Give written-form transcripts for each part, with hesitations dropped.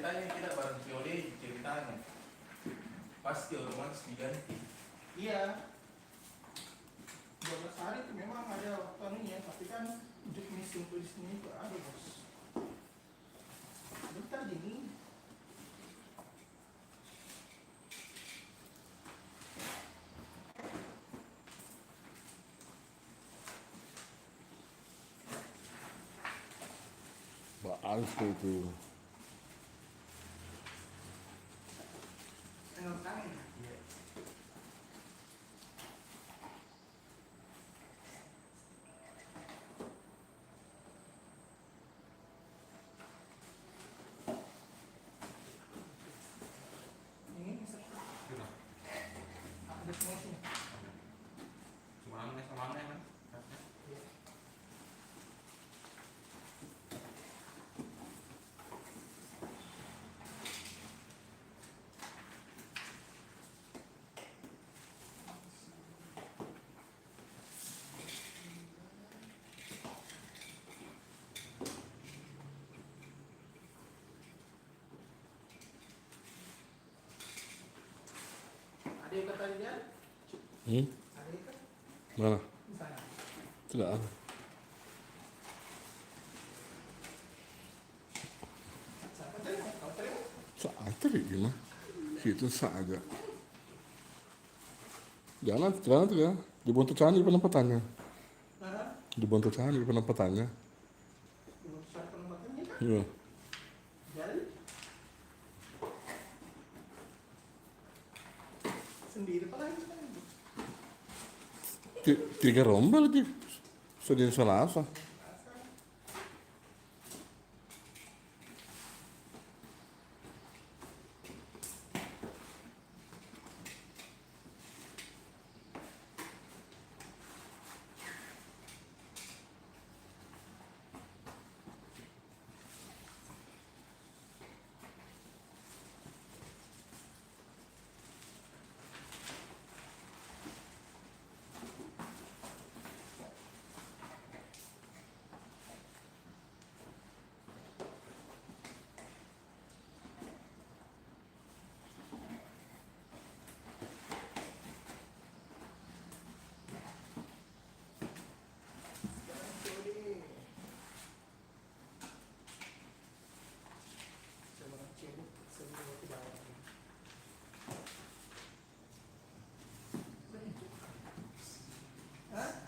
ceritanya kita bareng Piole ceritanya pasti otomatis diganti. Iya. 12 hari itu memang ada waktunya, tapi kan definisi untuk di sini itu ada bos. Bentar gini. Bagus itu. Tengok tangan. Iya. Ini bisa. Sudah. Ada semua sini. Sama kan? Iya. Ada yang kata dia? Ada yang kata? Mana? Di sana. Tidak ada. Siapa terima? Kau terima? Saat terima. Situ saja. Jangan tuh ya. Dibuntu cahaya di penempatannya. Hah? Dibuntu cahaya di penempatannya. Belum besar penempatannya kan? Iya. Jadi sendiri apa lagi kan? 3 rombel lagi. Senin Selasa.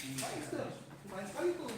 Baik tuh, lumayan sekali tuh.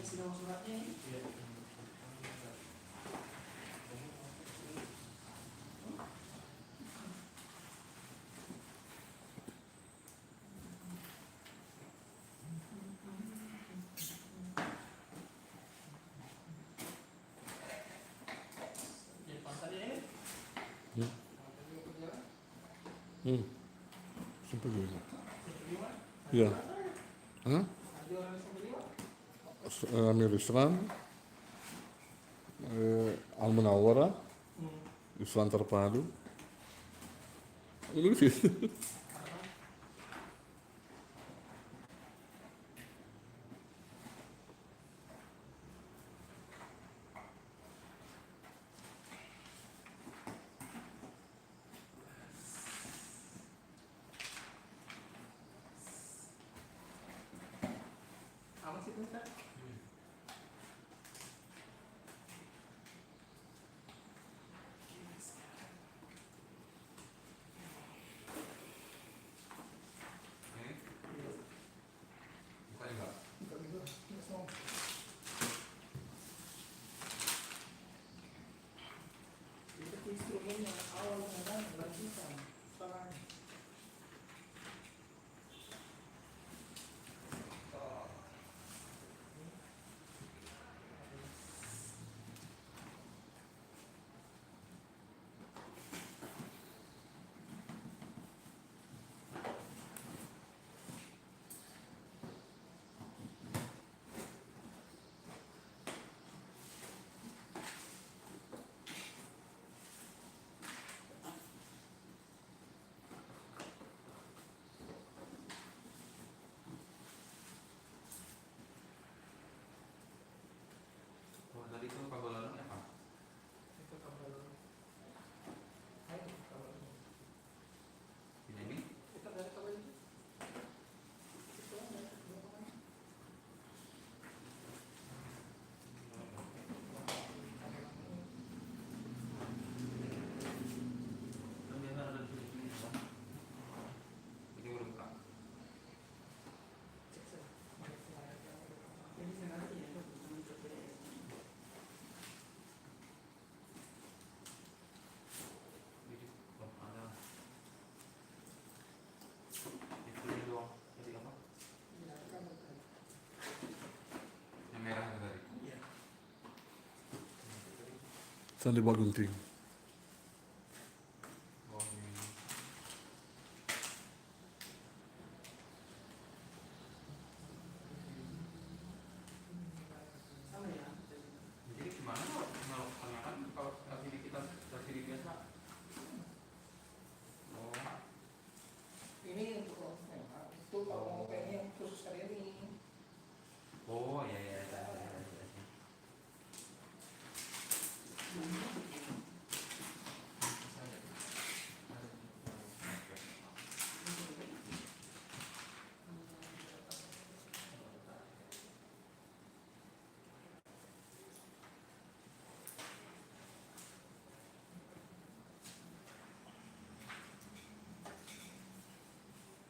isi nama suratnya ini. Iya. Jadi pasar ini. Hmm. Hmm. Sampai juga. Iya. Hah? Ada orang sampai lima. Amir Islam, Al Munawwarah, Islam Terpadu. Lucu. Apa sih itu, Ustaz? Bukan enggak. Bukan gitu. Nggak semua. Itu instrumen yang awal mengenai lanjutan. Sekarang. Oh, tadi itu kabel lalunya apa? Itu kabel. Ayo, kabel. Ini. Kita dari kabel itu. Itu ada kabel. Ternyata ada di sini. Ini udah buka. Cek saja. Ini saya nanti ya, untuk PDF. Ini ada. Itu ini doang. Tadi apa? Iya, kabel tadi. Yang merah itu tadi. Iya. Sandi Bagunting. Oh, ini. Sama ya. Jadi gimana kalau tanyakan kalau LCD kita LCD biasa? Oh, Ini untuk itu kalau mau pengen khusus kali ini. oh ya ya ya.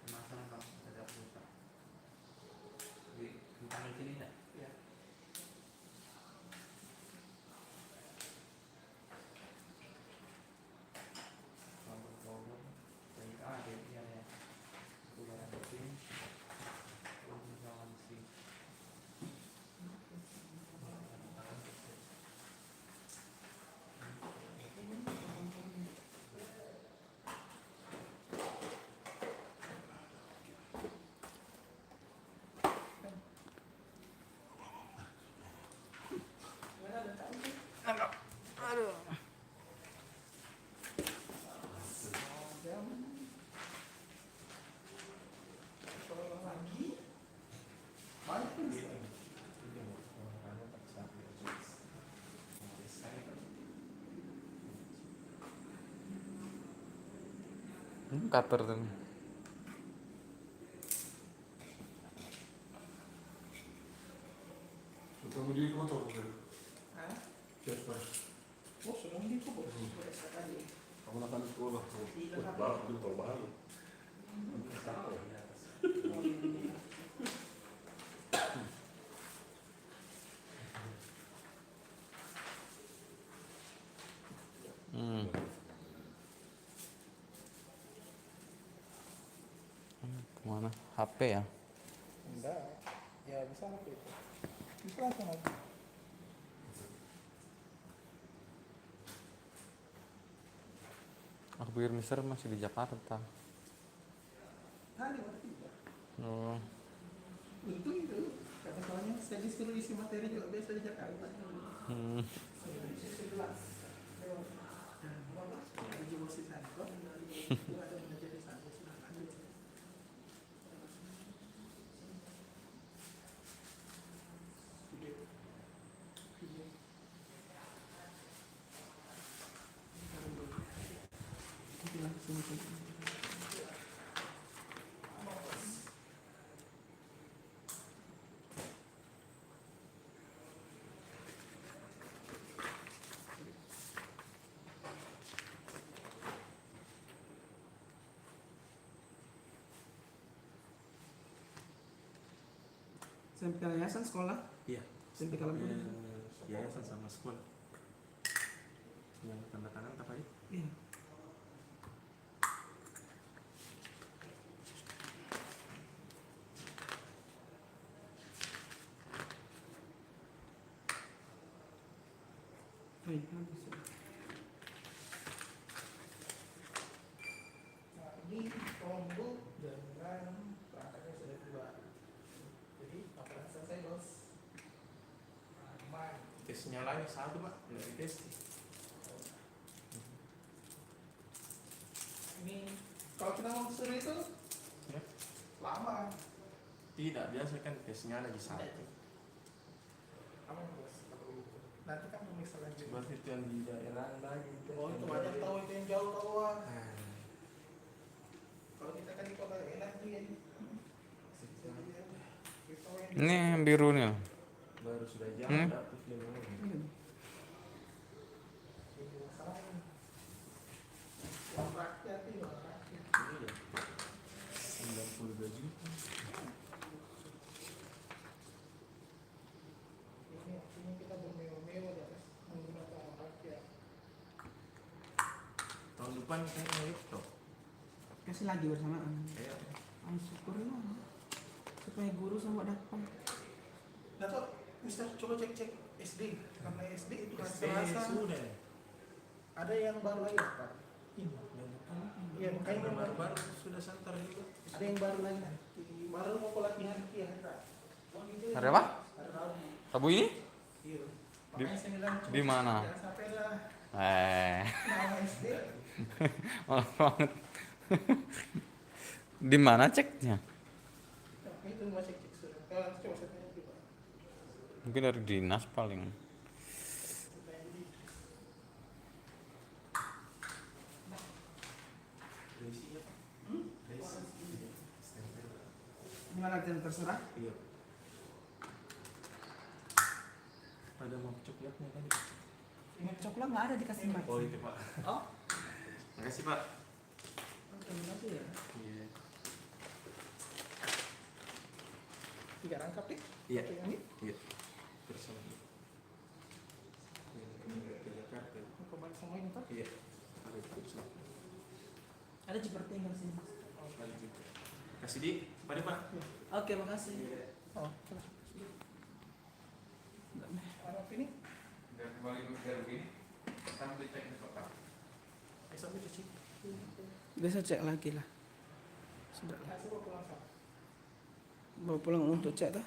Penasaran kalau ada pulsa. Di tentang sini enggak? Ya. Kalau dari A dia dia ya. Keluaran mesin. Penggunaan mesin. Mana ada tahu sih? Aduh. Jam. Kalau lagi. Banyak kan? Cutter tuh. Kamu di motor kan? Hah? Siapa? Oh, sudah gitu kok. Sudah sekali. Kamu akan sekolah. Iya, Wah, baru di motor baru. Oh, iya. HP ya. Enggak. Ya bisa apa itu? Bisa langsung aja. Aku pikir Mister masih di Jakarta. Tadi waktu itu. Oh. Untung itu. Karena soalnya saya disuruh isi materi juga biasa di Jakarta. Hmm. 11. Lagi bosi sanko. Itu ada menjadi sanko sudah lanjut. Sampai yayasan sekolah, Iya. sampai ke Lampung. Yayasan sama sekolah. Yang tanda tangan apa ya? Iya. Baik, habis. Nah, ini tombol dengan perangkatnya sudah dua. Jadi akan selesai bos. Aman. Tesnya lagi satu pak, dari tes. Ini kalau kita mau suruh itu Ya. lama. Tidak, biasa kan tesnya lagi satu. Aman bos. Nanti kan pemirsa lagi. Berarti itu yang di daerah lagi. Oh itu banyak tahu itu yang jauh tahu ah. Nah, Kalau kita kan di kota enak tuh ya. Ini yang biru nih. baru sudah jam, Hmm? dapat 5 menit. Iya. 92 juta. Tahun depan saya mau laptop. Kasih lagi bersamaan. Kayak Syukurlah supaya guru sama dapat. Dato, Mister coba cek SD karena SD itu kan terasa sudah. ada yang baru lagi Pak. Ini. Iya makanya Yang baru-baru sudah santar juga. ada yang baru lagi nanti. Baru mau pelatihan ya. Hari apa? Ada Rabu. Rabu ini? Iya. Di- Makanya saya bilang di mana? Jangan sampai lah nama SD. Malah banget. Di mana ceknya? Itu mau cek sudah. Kalau coba saya tanya dulu, Pak. Mungkin dari dinas paling. Resi apa? Resi. Gimana dan terserah? Iya. Ada mau coklatnya tadi. Ingat coklat nggak ada dikasih mic. Oh itu pak. Oh, Makasih pak. terima kasih ya. Iya. 3 rangkap nih. Iya. Oke, ini. Iya. Bersama. Ke Jakarta. Mau balik semua ini Pak. Iya. Ada itu. Ada seperti yang sini Mas. Ada juga. Kasih di. Pada pak. Oke, makasih. Oh, coba. Apa ini? Dan kembali ke begini. Sambil cek di kotak. Sampai cuci. Besok cek lagi lah. Sudah. Hasil bawa pulang Pak. Bawa pulang untuk cek dah.